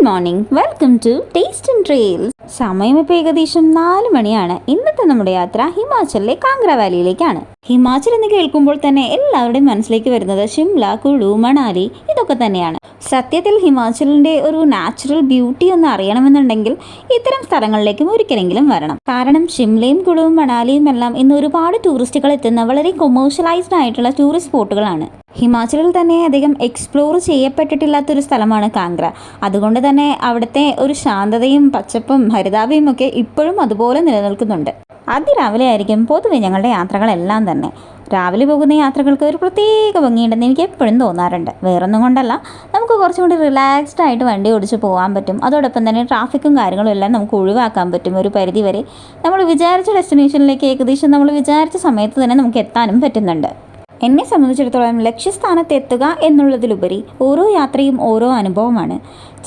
Good morning, welcome to taste and trails. സമയം ഇപ്പോൾ ഏകദേശം 4 മണിയാണ്. ഇന്നത്തെ നമ്മുടെ യാത്ര ഹിമാചലിലെ കാംഗ്ര വാലിയിലേക്കാണ്. ഹിമാചൽ എന്ന് കേൾക്കുമ്പോൾ തന്നെ എല്ലാവരുടെയും മനസ്സിലേക്ക് വരുന്നത് ഷിംല, കുളു, മണാലി ഇതൊക്കെ തന്നെയാണ്. സത്യത്തിൽ ഹിമാചലിൻ്റെ ഒരു നാച്ചുറൽ ബ്യൂട്ടി ഒന്ന് അറിയണമെന്നുണ്ടെങ്കിൽ ഇത്തരം സ്ഥലങ്ങളിലേക്കും ഒരിക്കലെങ്കിലും വരണം. കാരണം ഷിംലയും കുളുവും മണാലിയും എല്ലാം ഇന്ന് ഒരുപാട് ടൂറിസ്റ്റുകൾ എത്തുന്ന വളരെ കൊമേഴ്ഷ്യലൈസ്ഡ് ആയിട്ടുള്ള ടൂറിസ്റ്റ് സ്പോട്ടുകളാണ്. ഹിമാചലിൽ തന്നെ അധികം എക്സ്പ്ലോർ ചെയ്യപ്പെട്ടിട്ടില്ലാത്തൊരു സ്ഥലമാണ് കാംഗ്ര. അതുകൊണ്ട് തന്നെ അവിടുത്തെ ഒരു ശാന്തതയും പച്ചപ്പും ഹരിതാഭയും ഒക്കെ ഇപ്പോഴും അതുപോലെ നിലനിൽക്കുന്നുണ്ട്. അതിരാവിലെ ആയിരിക്കും പൊതുവെ ഞങ്ങളുടെ യാത്രകളെല്ലാം തന്നെ. രാവിലെ പോകുന്ന യാത്രകൾക്ക് ഒരു പ്രത്യേക ഭംഗിയുണ്ടെന്ന് എനിക്ക് എപ്പോഴും തോന്നാറുണ്ട്. വേറൊന്നും കൊണ്ടല്ല, നമുക്ക് കുറച്ചും കൂടി റിലാക്സ്ഡ് ആയിട്ട് വണ്ടി ഓടിച്ച് പോകാൻ പറ്റും. അതോടൊപ്പം തന്നെ ട്രാഫിക്കും കാര്യങ്ങളും എല്ലാം നമുക്ക് ഒഴിവാക്കാൻ പറ്റും. ഒരു പരിധി വരെ നമ്മൾ വിചാരിച്ച ഡെസ്റ്റിനേഷനിലേക്ക് ഏകദേശം നമ്മൾ വിചാരിച്ച സമയത്ത് തന്നെ നമുക്ക് എത്താനും പറ്റുന്നുണ്ട്. എന്നെ സംബന്ധിച്ചിടത്തോളം ലക്ഷ്യസ്ഥാനത്ത് എത്തുക എന്നുള്ളതിലുപരി ഓരോ യാത്രയും ഓരോ അനുഭവമാണ്.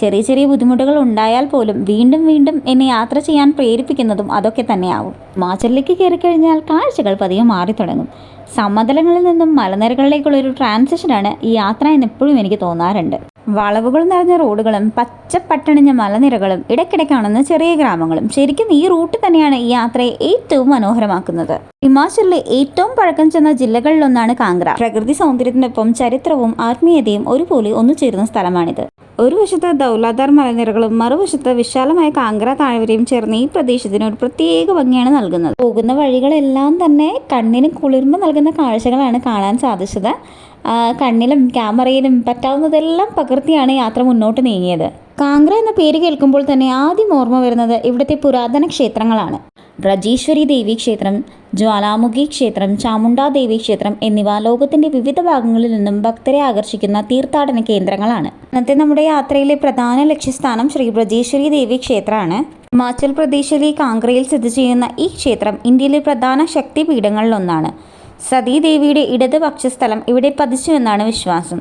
ചെറിയ ചെറിയ ബുദ്ധിമുട്ടുകൾ ഉണ്ടായാൽ പോലും വീണ്ടും വീണ്ടും എന്നെ യാത്ര ചെയ്യാൻ പ്രേരിപ്പിക്കുന്നതും അതൊക്കെ തന്നെയാവും. ഹിമാചലിലേക്ക് കയറിക്കഴിഞ്ഞാൽ കാഴ്ചകൾ പതിയെ മാറി തുടങ്ങും. സമതലങ്ങളിൽ നിന്നും മലനിരകളിലേക്കുള്ളൊരു ട്രാൻസിഷനാണ് ഈ യാത്ര എന്നെപ്പോഴും എനിക്ക് തോന്നാറുണ്ട്. വളവുകൾ നിറഞ്ഞ റോഡുകളും പച്ചപ്പട്ടണിഞ്ഞ മലനിരകളും ഇടയ്ക്കിടെ കാണുന്ന ചെറിയ ഗ്രാമങ്ങളും ശരിക്കും ഈ റൂട്ട് തന്നെയാണ് ഈ യാത്രയെ ഏറ്റവും മനോഹരമാക്കുന്നത്. ഹിമാചലിലെ ഏറ്റവും പഴക്കം ചെന്ന ജില്ലകളിലൊന്നാണ് കാംഗ്ര. പ്രകൃതി സൗന്ദര്യത്തിനൊപ്പം ചരിത്രവും ആത്മീയതയും ഒരുപോലെ ഒന്നുചേരുന്ന സ്ഥലമാണിത്. ഒരു വശത്ത് ദൗലാധാർ മലനിരകളും മറുവശത്ത് വിശാലമായ കാംഗ്ര താഴ്വരയും ചേർന്ന് ഈ പ്രദേശത്തിന് ഒരു പ്രത്യേക ഭംഗിയാണ് നൽകുന്നത്. പോകുന്ന വഴികളെല്ലാം തന്നെ കണ്ണിന് കുളിർമ നൽകുന്ന കാഴ്ചകളാണ് കാണാൻ സാധിച്ചത്. കണ്ണിലും ക്യാമറയിലും പറ്റാവുന്നതെല്ലാം പകർത്തിയാണ് യാത്ര മുന്നോട്ട് നീങ്ങിയത്. കാംഗ്ര എന്ന പേര് കേൾക്കുമ്പോൾ തന്നെ ആദ്യം ഓർമ്മ വരുന്നത് ഇവിടുത്തെ പുരാതന ക്ഷേത്രങ്ങളാണ്. ബ്രജീശ്വരി ദേവി ക്ഷേത്രം, ജ്വാലാമുഖി ക്ഷേത്രം, ചാമുണ്ടാ ദേവി ക്ഷേത്രം എന്നിവ ലോകത്തിന്റെ വിവിധ ഭാഗങ്ങളിൽ നിന്നും ഭക്തരെ ആകർഷിക്കുന്ന തീർത്ഥാടന കേന്ദ്രങ്ങളാണ്. ഇന്നത്തെ നമ്മുടെ യാത്രയിലെ പ്രധാന ലക്ഷ്യസ്ഥാനം ശ്രീ ബ്രജേശ്വരി ദേവി ക്ഷേത്രമാണ്. ഹിമാചൽ പ്രദേശിലെ കാംഗ്രയിൽ സ്ഥിതി ചെയ്യുന്ന ഈ ക്ഷേത്രം ഇന്ത്യയിലെ പ്രധാന ശക്തിപീഠങ്ങളിലൊന്നാണ്. സതീദേവിയുടെ ഇടതുപക്ഷസ്ഥലം ഇവിടെ പതിച്ചു എന്നാണ് വിശ്വാസം.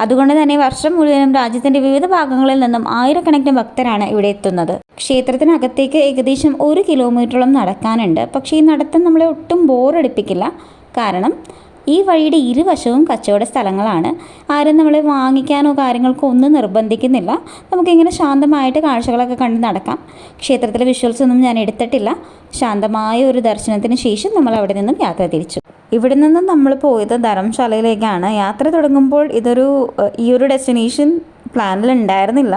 അതുകൊണ്ട് തന്നെ വർഷം മുഴുവനും രാജ്യത്തിന്റെ വിവിധ ഭാഗങ്ങളിൽ നിന്നും ആയിരക്കണക്കിന് ഭക്തരാണ് ഇവിടെ എത്തുന്നത്. ക്ഷേത്രത്തിനകത്തേക്ക് ഏകദേശം 1 കിലോമീറ്ററോളം നടക്കാനുണ്ട്. പക്ഷേ ഈ നടത്തം നമ്മളെ ഒട്ടും ബോറടിപ്പിക്കില്ല. കാരണം ഈ വഴിയുടെ ഇരുവശവും കച്ചവട സ്ഥലങ്ങളാണ്. ആരും നമ്മളെ വാങ്ങിക്കാനോ കാര്യങ്ങൾക്കോ ഒന്നും നിർബന്ധിക്കുന്നില്ല. നമുക്കിങ്ങനെ ശാന്തമായിട്ട് കാഴ്ചകളൊക്കെ കണ്ട് നടക്കാം. ക്ഷേത്രത്തിലെ വിഷ്വൽസ് ഒന്നും ഞാൻ എടുത്തിട്ടില്ല. ശാന്തമായ ഒരു ദർശനത്തിന് ശേഷം നമ്മൾ അവിടെ നിന്നും യാത്ര തിരിച്ചു. ഇവിടെ നിന്നും നമ്മൾ പോയത് ധർമ്മശാലയിലേക്കാണ്. യാത്ര തുടങ്ങുമ്പോൾ ഈ ഒരു ഡെസ്റ്റിനേഷൻ പ്ലാനിൽ ഉണ്ടായിരുന്നില്ല.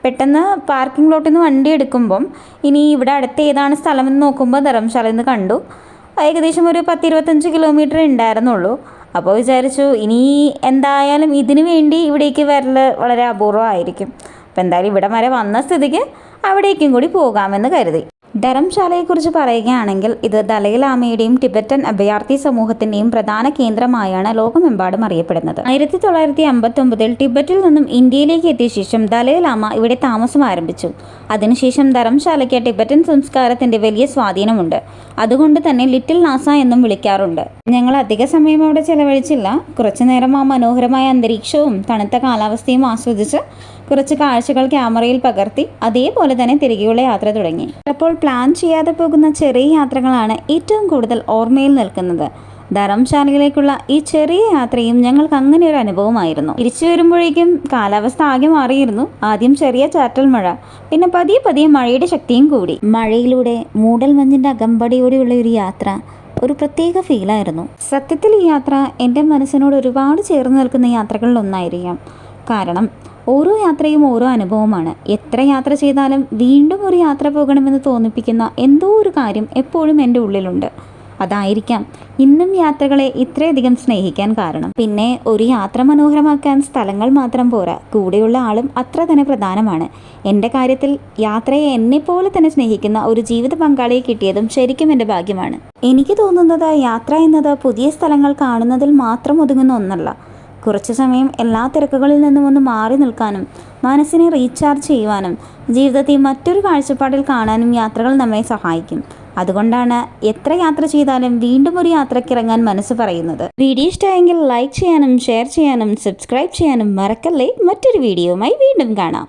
പെട്ടെന്ന് പാർക്കിംഗ് ലോട്ടിൽ നിന്ന് വണ്ടി എടുക്കുമ്പം ഇനി ഇവിടെ അടുത്ത് ഏതാണ് സ്ഥലമെന്ന് നോക്കുമ്പോൾ ധർമ്മശാലയിൽ നിന്ന് കണ്ടു. ഏകദേശം ഒരു 10-25 കിലോമീറ്റർ ഉണ്ടായിരുന്നുള്ളൂ. അപ്പോൾ വിചാരിച്ചു ഇനി എന്തായാലും ഇതിനു വേണ്ടി ഇവിടേക്ക് വരൽ വളരെ അപൂർവമായിരിക്കും. അപ്പോൾ എന്തായാലും ഇവിടെ വരെ വന്ന സ്ഥിതിക്ക് അവിടേക്കും കൂടി പോകാമെന്ന് കരുതി. ധർമ്മശാലയെക്കുറിച്ച് പറയുകയാണെങ്കിൽ ഇത് ദലൈലാമയുടെയും ടിബറ്റൻ അഭയാർത്ഥി സമൂഹത്തിൻ്റെയും പ്രധാന കേന്ദ്രമായാണ് ലോകമെമ്പാടും അറിയപ്പെടുന്നത്. 1959 ടിബറ്റിൽ നിന്നും ഇന്ത്യയിലേക്ക് എത്തിയ ശേഷം ദലൈലാമ ഇവിടെ താമസം ആരംഭിച്ചു. അതിനുശേഷം ധർമ്മശാലയ്ക്ക് ടിബറ്റൻ സംസ്കാരത്തിൻ്റെ വലിയ സ്വാധീനമുണ്ട്. അതുകൊണ്ട് തന്നെ ലിറ്റിൽ നാസ എന്നും വിളിക്കാറുണ്ട്. ഞങ്ങൾ അധിക സമയം അവിടെ ചെലവഴിച്ചില്ല. കുറച്ചു നേരം ആ മനോഹരമായ അന്തരീക്ഷവും തണുത്ത കാലാവസ്ഥയും ആസ്വദിച്ച് കുറച്ച് കാഴ്ചകൾ ക്യാമറയിൽ പകർത്തി അതേപോലെ തന്നെ തിരികെയുള്ള യാത്ര തുടങ്ങി. അപ്പോൾ പ്ലാൻ ചെയ്യാതെ പോകുന്ന ചെറിയ യാത്രകളാണ് ഏറ്റവും കൂടുതൽ ഓർമ്മയിൽ നിൽക്കുന്നത്. ധർമ്മശാലയിലേക്കുള്ള ഈ ചെറിയ യാത്രയും ഞങ്ങൾക്ക് അങ്ങനെ ഒരു അനുഭവമായിരുന്നു. തിരിച്ചു വരുമ്പോഴേക്കും കാലാവസ്ഥ ആകെ മാറിയിരുന്നു. ആദ്യം ചെറിയ ചാറ്റൽ മഴ, പിന്നെ പതിയെ പതിയെ മഴയുടെ ശക്തിയും കൂടി. മഴയിലൂടെ മൂടൽ മഞ്ഞിൻ്റെ അകമ്പടിയോടെയുള്ള ഒരു യാത്ര ഒരു പ്രത്യേക ഫീലായിരുന്നു. സത്യത്തിൽ ഈ യാത്ര എൻ്റെ മനസ്സിനോട് ഒരുപാട് ചേർന്ന് നിൽക്കുന്ന യാത്രകളിലൊന്നായിരിക്കാം. കാരണം ഓരോ യാത്രയും ഓരോ അനുഭവമാണ്. എത്ര യാത്ര ചെയ്താലും വീണ്ടും ഒരു യാത്ര പോകണമെന്ന് തോന്നിപ്പിക്കുന്ന എന്തോ ഒരു കാര്യം എപ്പോഴും എൻ്റെ ഉള്ളിലുണ്ട്. അതായിരിക്കാം ഇന്നും യാത്രകളെ ഇത്രയധികം സ്നേഹിക്കാൻ കാരണം. പിന്നെ ഒരു യാത്ര മനോഹരമാക്കാൻ സ്ഥലങ്ങൾ മാത്രം പോരാ, കൂടെയുള്ള ആളും അത്ര തന്നെ പ്രധാനമാണ്. എൻ്റെ കാര്യത്തിൽ യാത്രയെ എന്നെപ്പോലെ തന്നെ സ്നേഹിക്കുന്ന ഒരു ജീവിത പങ്കാളിയെ കിട്ടിയതും ശരിക്കും എൻ്റെ ഭാഗ്യമാണ്. എനിക്ക് തോന്നുന്നത് യാത്ര എന്നത് പുതിയ സ്ഥലങ്ങൾ കാണുന്നതിൽ മാത്രം ഒതുങ്ങുന്ന ഒന്നല്ല. കുറച്ച് സമയം എല്ലാ തിരക്കുകളിൽ നിന്നും ഒന്ന് മാറി നിൽക്കാനും മനസ്സിനെ റീചാർജ് ചെയ്യുവാനും ജീവിതത്തെ മറ്റൊരു കാഴ്ചപ്പാടിൽ കാണാനും യാത്രകൾ നമ്മെ സഹായിക്കും. അതുകൊണ്ടാണ് എത്ര യാത്ര ചെയ്താലും വീണ്ടും ഒരു യാത്രയ്ക്കിറങ്ങാൻ മനസ്സ് പറയുന്നത്. വീഡിയോ ഇഷ്ടമായെങ്കിൽ ലൈക്ക് ചെയ്യാനും ഷെയർ ചെയ്യാനും സബ്സ്ക്രൈബ് ചെയ്യാനും മറക്കല്ലേ. മറ്റൊരു വീഡിയോയുമായി വീണ്ടും കാണാം.